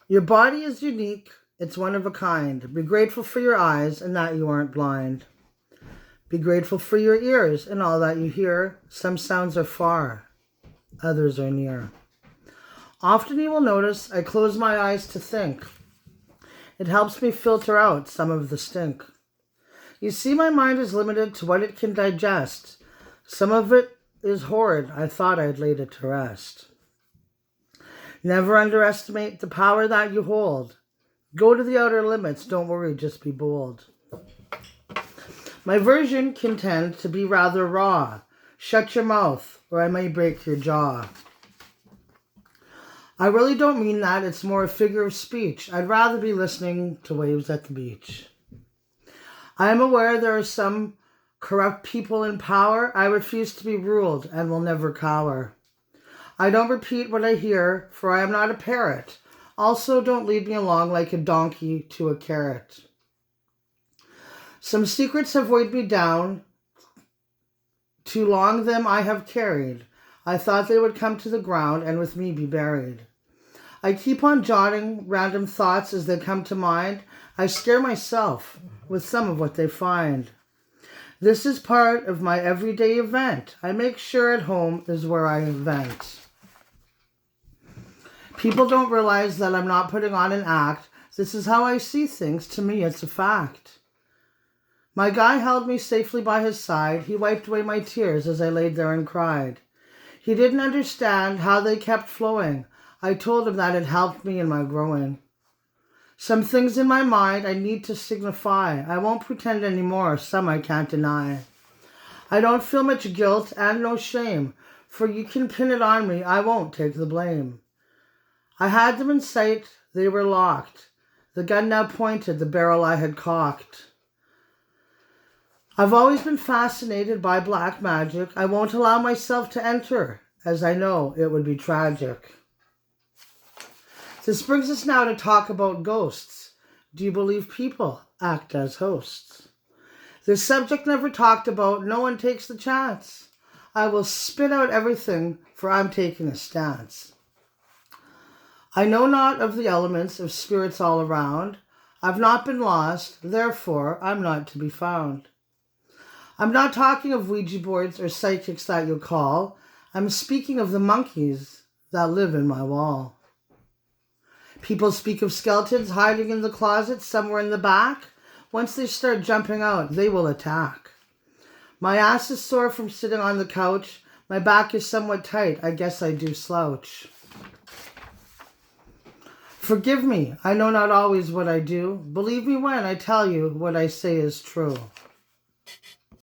Your body is unique. It's one of a kind. Be grateful for your eyes and that you aren't blind. Be grateful for your ears and all that you hear. Some sounds are far, others are near. Often you will notice I close my eyes to think. It helps me filter out some of the stink. You see, my mind is limited to what it can digest. Some of it is horrid. I thought I'd laid it to rest. Never underestimate the power that you hold. Go to the outer limits. Don't worry, just be bold. My version can tend to be rather raw. Shut your mouth, or I may break your jaw. I really don't mean that. It's more a figure of speech. I'd rather be listening to waves at the beach. I am aware there are some corrupt people in power. I refuse to be ruled and will never cower. I don't repeat what I hear, for I am not a parrot. Also, don't lead me along like a donkey to a carrot. Some secrets have weighed me down. Too long them I have carried. I thought they would come to the ground and with me be buried. I keep on jotting random thoughts as they come to mind. I scare myself with some of what they find. This is part of my everyday event. I make sure at home is where I vent. People don't realize that I'm not putting on an act. This is how I see things. To me, it's a fact. My guy held me safely by his side. He wiped away my tears as I laid there and cried. He didn't understand how they kept flowing. I told him that it helped me in my growing. Some things in my mind I need to signify. I won't pretend anymore. Some I can't deny. I don't feel much guilt and no shame, for you can pin it on me. I won't take the blame. I had them in sight. They were locked. The gun now pointed, the barrel I had cocked. I've always been fascinated by black magic. I won't allow myself to enter, as I know it would be tragic. This brings us now to talk about ghosts. Do you believe people act as hosts? This subject never talked about. No one takes the chance. I will spit out everything, for I'm taking a stance. I know not of the elements of spirits all around. I've not been lost, therefore I'm not to be found. I'm not talking of Ouija boards or psychics that you call. I'm speaking of the monkeys that live in my wall. People speak of skeletons hiding in the closet somewhere in the back. Once they start jumping out, they will attack. My ass is sore from sitting on the couch. My back is somewhat tight. I guess I do slouch. Forgive me. I know not always what I do. Believe me when I tell you what I say is true.